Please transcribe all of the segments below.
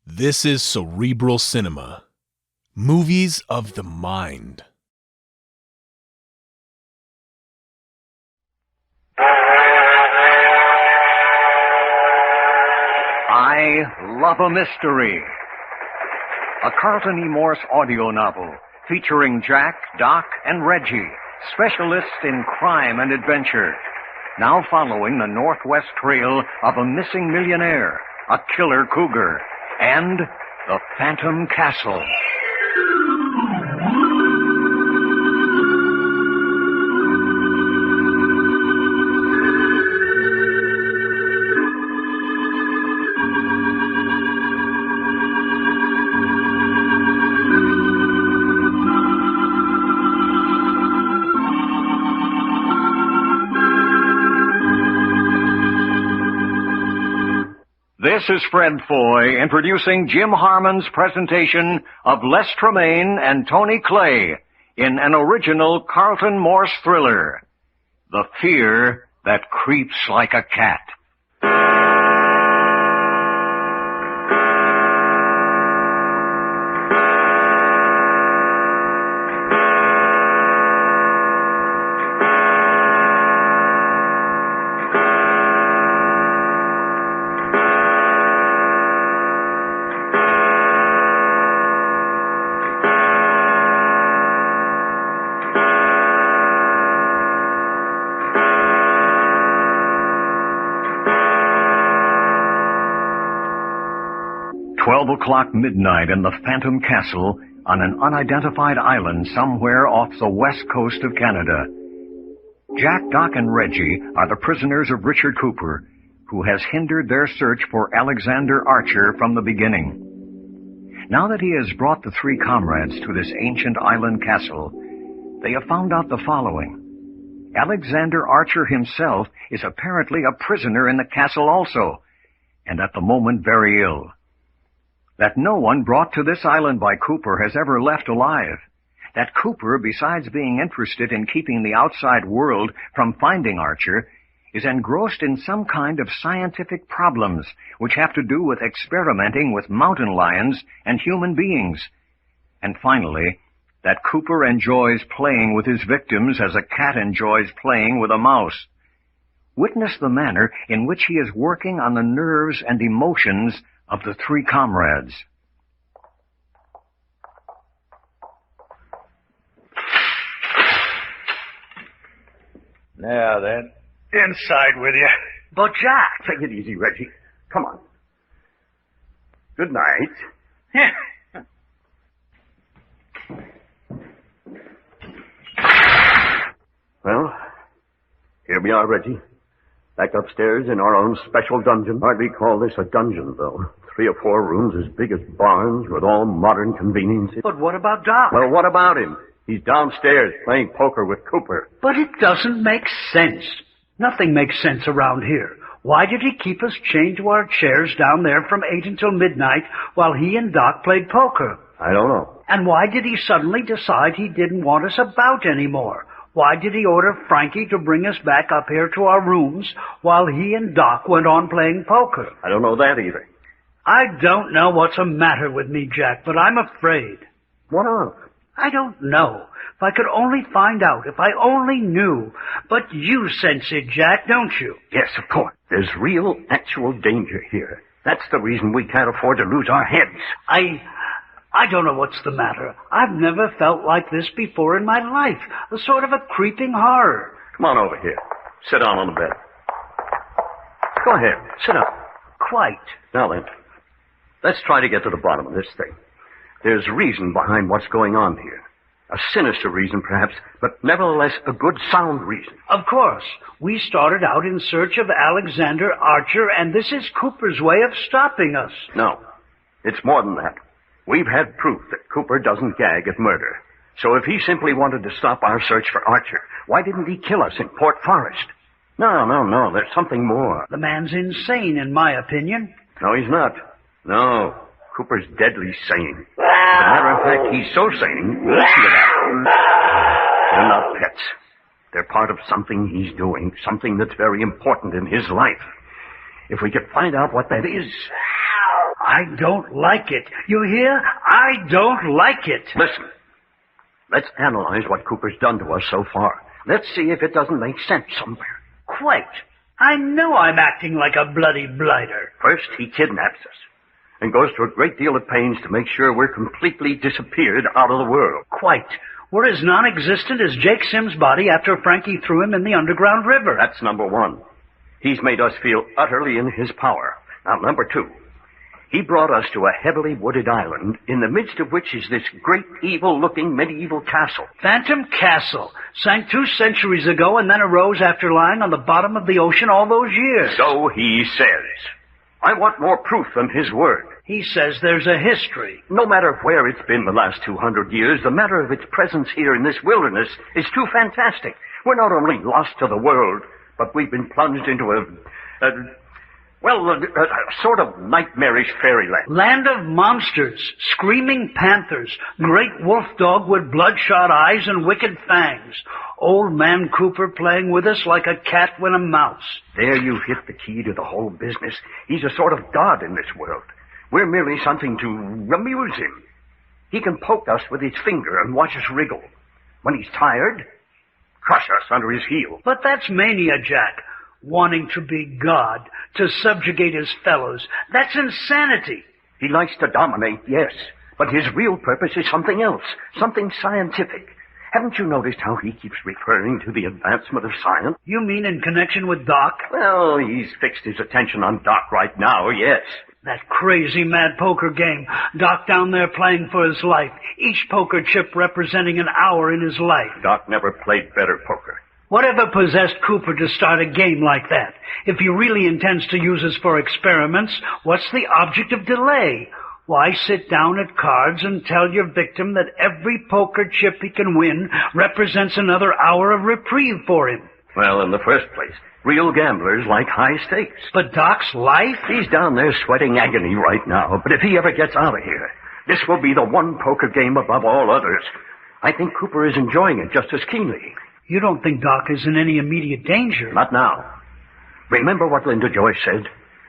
This is Cerebral Cinema. Movies of the mind. I Love a Mystery. A Carlton E. Morse audio novel featuring Jack, Doc, and Reggie, specialists in crime and adventure. Now following the northwest trail of a missing millionaire, a killer cougar, and the Phantom Castle. This is Fred Foy introducing Jim Harmon's presentation of Les Tremaine and Tony Clay in an original Carlton Morse thriller, The Fear That Creeps Like a Cat. 12 o'clock midnight in the Phantom Castle on an unidentified island somewhere off the west coast of Canada. Jack, Doc, and Reggie are the prisoners of Richard Cooper, who has hindered their search for Alexander Archer from the beginning. Now that he has brought the three comrades to this ancient island castle, they have found out the following. Alexander Archer himself is apparently a prisoner in the castle also, and at the moment very ill. That no one brought to this island by Cooper has ever left alive. That Cooper, besides being interested in keeping the outside world from finding Archer, is engrossed in some kind of scientific problems which have to do with experimenting with mountain lions and human beings. And finally, that Cooper enjoys playing with his victims as a cat enjoys playing with a mouse. Witness the manner in which he is working on the nerves and emotions of the three comrades. Now then, inside with you. But Jack, take it easy, Reggie. Come on. Good night. Well, here we are, Reggie. Back upstairs in our own special dungeon. Hardly call this a dungeon, though. 3 or 4 rooms as big as barns with all modern conveniences. But what about Doc? Well, what about him? He's downstairs playing poker with Cooper. But it doesn't make sense. Nothing makes sense around here. Why did he keep us chained to our chairs down there from 8 until midnight while he and Doc played poker? I don't know. And why did he suddenly decide he didn't want us about anymore? Why did he order Frankie to bring us back up here to our rooms while he and Doc went on playing poker? I don't know that either. I don't know what's the matter with me, Jack, but I'm afraid. What of? I don't know. If I could only find out, if I only knew. But you sense it, Jack, don't you? Yes, of course. There's real, actual danger here. That's the reason we can't afford to lose our heads. I don't know what's the matter. I've never felt like this before in my life. A sort of a creeping horror. Come on over here. Sit down on the bed. Go ahead. Sit down. Quite. Now then, let's try to get to the bottom of this thing. There's reason behind what's going on here. A sinister reason, perhaps, but nevertheless a good, sound reason. Of course. We started out in search of Alexander Archer, and this is Cooper's way of stopping us. No. It's more than that. We've had proof that Cooper doesn't gag at murder. So if he simply wanted to stop our search for Archer, why didn't he kill us in Port Forest? No. There's something more. The man's insane, in my opinion. No, he's not. No. Cooper's deadly sane. As a matter of fact, he's so sane, listen to that. They're not pets. They're part of something he's doing, something that's very important in his life. If we could find out what that is... I don't like it. You hear? I don't like it. Listen. Let's analyze what Cooper's done to us so far. Let's see if it doesn't make sense somewhere. Quite. I know I'm acting like a bloody blighter. First, he kidnaps us and goes to a great deal of pains to make sure we're completely disappeared out of the world. Quite. We're as non-existent as Jake Sims' body after Frankie threw him in the underground river. That's number one. He's made us feel utterly in his power. Now, number two. He brought us to a heavily wooded island, in the midst of which is this great, evil-looking medieval castle. Phantom Castle. Sank 2 centuries ago and then arose after lying on the bottom of the ocean all those years. So he says. I want more proof than his word. He says there's a history. No matter where it's been the last 200 years, the matter of its presence here in this wilderness is too fantastic. We're not only lost to the world, but we've been plunged into a sort of nightmarish fairyland. Land of monsters, screaming panthers, great wolf dog with bloodshot eyes and wicked fangs. Old man Cooper playing with us like a cat with a mouse. There you hit the key to the whole business. He's a sort of god in this world. We're merely something to amuse him. He can poke us with his finger and watch us wriggle. When he's tired, crush us under his heel. But that's mania, Jack. Wanting to be God, to subjugate his fellows. That's insanity. He likes to dominate, yes, but his real purpose is something else, something scientific. Haven't you noticed how he keeps referring to the advancement of science? You mean in connection with Doc? Well, he's fixed his attention on Doc right now, yes. That crazy mad poker game. Doc down there playing for his life. Each poker chip representing an hour in his life. Doc never played better poker. Whatever possessed Cooper to start a game like that? If he really intends to use us for experiments, what's the object of delay? Why sit down at cards and tell your victim that every poker chip he can win represents another hour of reprieve for him? Well, in the first place, real gamblers like high stakes. But Doc's life? He's down there sweating agony right now, but if he ever gets out of here, this will be the one poker game above all others. I think Cooper is enjoying it just as keenly. You don't think Doc is in any immediate danger? Not now. Remember what Linda Joyce said?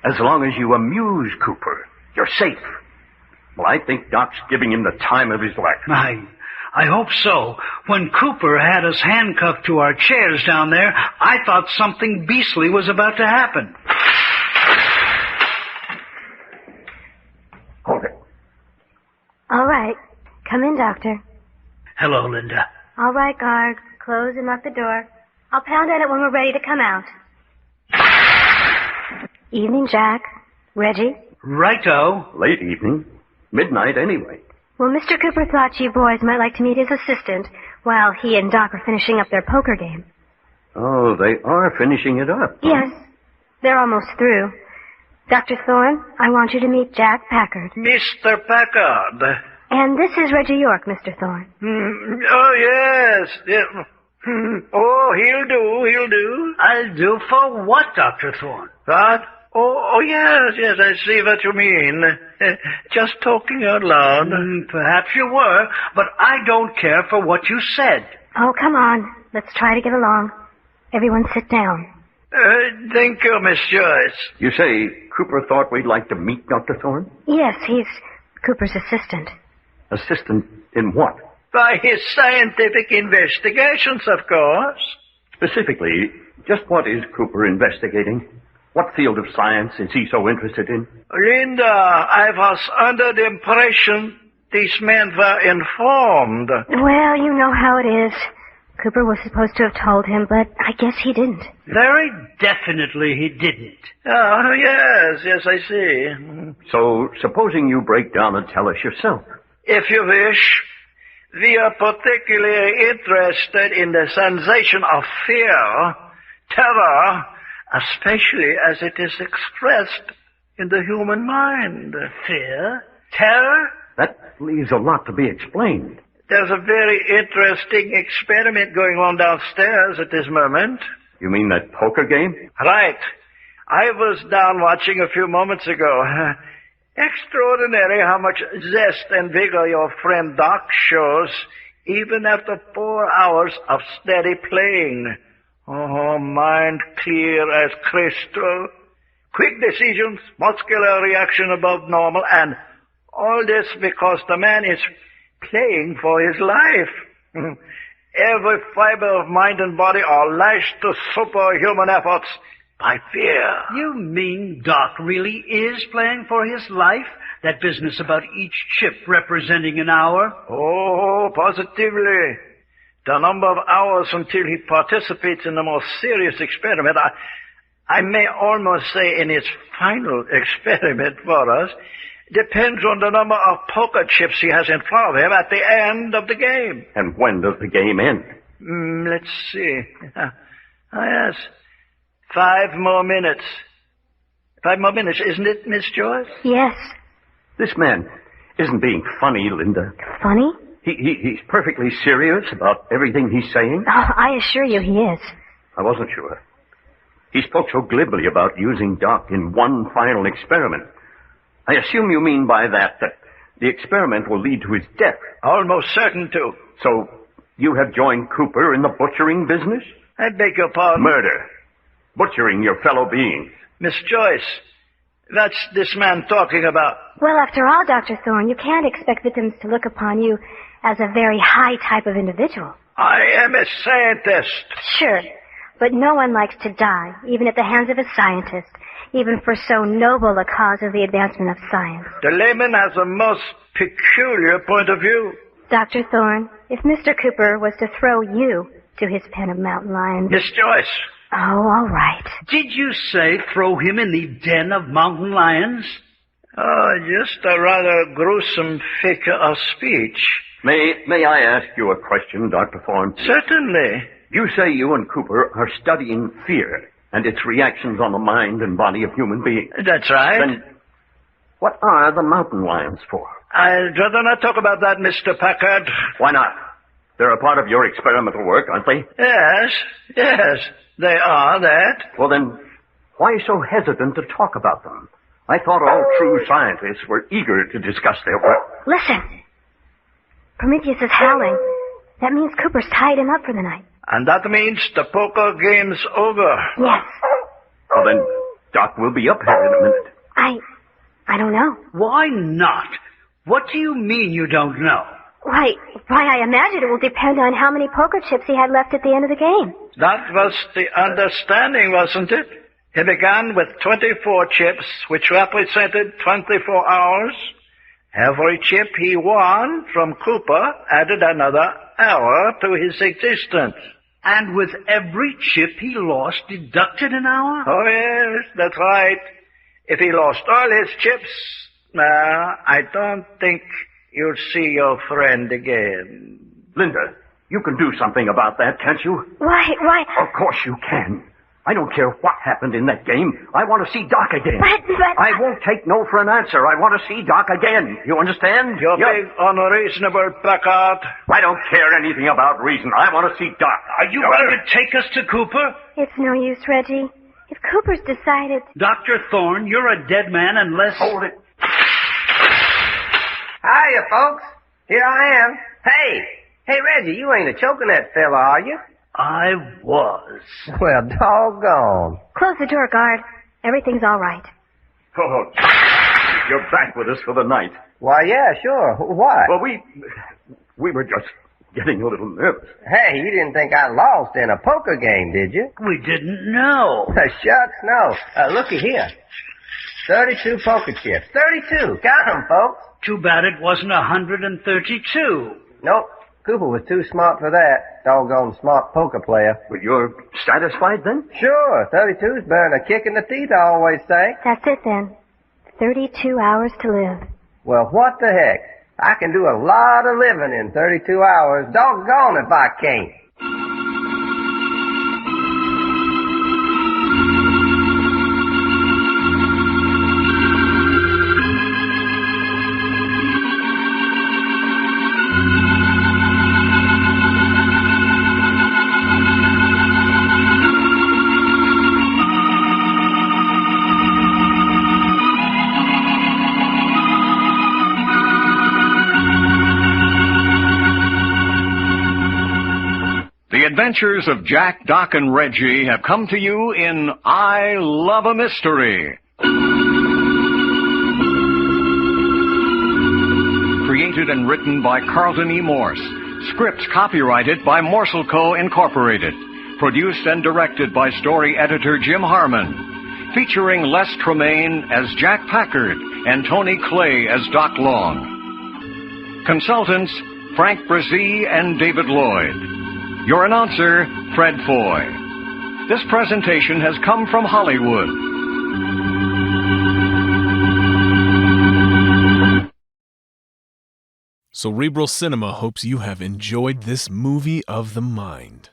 As long as you amuse Cooper, you're safe. Well, I think Doc's giving him the time of his life. I hope so. When Cooper had us handcuffed to our chairs down there, I thought something beastly was about to happen. Hold it. All right. Come in, Doctor. Hello, Linda. All right, guard. Close and lock the door. I'll pound on it when we're ready to come out. Evening, Jack. Reggie. Righto. Late evening. Midnight, anyway. Well, Mr. Cooper thought you boys might like to meet his assistant while he and Doc are finishing up their poker game. Oh, they are finishing it up. Huh? Yes. They're almost through. Dr. Thorne, I want you to meet Jack Packard. Mr. Packard. And this is Reggie York, Mr. Thorne. Oh, yes. Oh, he'll do. I'll do for what, Dr. Thorne? What? Oh, yes, I see what you mean. Just talking out loud. Perhaps you were, but I don't care for what you said. Oh, come on. Let's try to get along. Everyone sit down. Thank you, Miss Joyce. You say Cooper thought we'd like to meet Dr. Thorne? Yes, he's Cooper's assistant. Assistant in what? By his scientific investigations, of course. Specifically, just what is Cooper investigating? What field of science is he so interested in? Linda, I was under the impression these men were informed. Well, you know how it is. Cooper was supposed to have told him, but I guess he didn't. Very definitely he didn't. Oh, yes, I see. So, supposing you break down and tell us yourself. If you wish, we are particularly interested in the sensation of fear, terror, especially as it is expressed in the human mind. Fear? Terror? That leaves a lot to be explained. There's a very interesting experiment going on downstairs at this moment. You mean that poker game? Right. I was down watching a few moments ago. Extraordinary how much zest and vigor your friend Doc shows, even after 4 hours of steady playing. Oh, mind clear as crystal. quick decisions, muscular reaction above normal, and all this because the man is playing for his life. Every fiber of mind and body are lashed to superhuman efforts by fear. You mean Doc really is playing for his life? That business about each chip representing an hour? Oh, positively. The number of hours until he participates in the most serious experiment, I may almost say in his final experiment for us, depends on the number of poker chips he has in front of him at the end of the game. And when does the game end? Let's see. Yes. 5 more minutes. 5 more minutes, isn't it, Miss Joyce? Yes. This man isn't being funny, Linda. Funny? He's perfectly serious about everything he's saying. Oh, I assure you he is. I wasn't sure. He spoke so glibly about using Doc in one final experiment. I assume you mean by that the experiment will lead to his death. Almost certain to. So you have joined Cooper in the butchering business? I beg your pardon? Murder. Butchering your fellow beings. Miss Joyce, that's this man talking about. Well, after all, Dr. Thorne, you can't expect victims to look upon you as a very high type of individual. I am a scientist. Sure, but no one likes to die, even at the hands of a scientist, even for so noble a cause as the advancement of science. The layman has a most peculiar point of view. Dr. Thorne, if Mr. Cooper was to throw you to his pen of mountain lions... Miss Joyce. Oh, all right. Did you say throw him in the den of mountain lions? Oh, just a rather gruesome figure of speech. May I ask you a question, Dr. Thorne? Certainly. You say you and Cooper are studying fear and its reactions on the mind and body of human beings. That's right. Then what are the mountain lions for? I'd rather not talk about that, Mr. Packard. Why not? They're a part of your experimental work, aren't they? Yes, they are that. Well, then, why so hesitant to talk about them? I thought all true scientists were eager to discuss their work. Listen. Prometheus is howling. That means Cooper's tied him up for the night. And that means the poker game's over. Yes. Well, then, Doc will be up here in a minute. I don't know. Why not? What do you mean you don't know? Why, I imagine it will depend on how many poker chips he had left at the end of the game. That was the understanding, wasn't it? He began with 24 chips, which represented 24 hours. Every chip he won from Cooper added another hour to his existence. And with every chip he lost deducted an hour? Oh, yes, that's right. If he lost all his chips, I don't think you'll see your friend again. Linda, you can do something about that, can't you? Why? Of course you can. I don't care what happened in that game. I want to see Doc again. But... I won't take no for an answer. I want to see Doc again. You understand? You're being unreasonable, Packard. I don't care anything about reason. I want to see Doc. Are you going to take us to Cooper? It's no use, Reggie. If Cooper's decided... Dr. Thorne, you're a dead man unless... Hold it. Hiya, folks. Here I am. Hey, Reggie, you ain't a-choking that fella, are you? I was. Well, doggone. Close the door, guard. Everything's all right. Oh, you're back with us for the night. Why, yeah, sure. Why? Well, we were just getting a little nervous. Hey, you didn't think I lost in a poker game, did you? We didn't know. Shucks, no. Looky here. 32 poker chips. 32. Count 'em, folks. Too bad it wasn't 132. Nope. Cooper was too smart for that. Doggone smart poker player. Well, you're satisfied then? Sure. 32's better than a kick in the teeth, I always say. That's it, then. 32 hours to live. Well, what the heck? I can do a lot of living in 32 hours. Doggone if I can't. The adventures of Jack, Doc, and Reggie have come to you in I Love a Mystery, painted and written by Carlton E. Morse. Scripts copyrighted by Morsel Co. Incorporated. Produced and directed by story editor Jim Harmon. Featuring Les Tremaine as Jack Packard and Tony Clay as Doc Long. Consultants, Frank Brzee and David Lloyd. Your announcer, Fred Foy. This presentation has come from Hollywood. Cerebral Cinema hopes you have enjoyed this movie of the mind.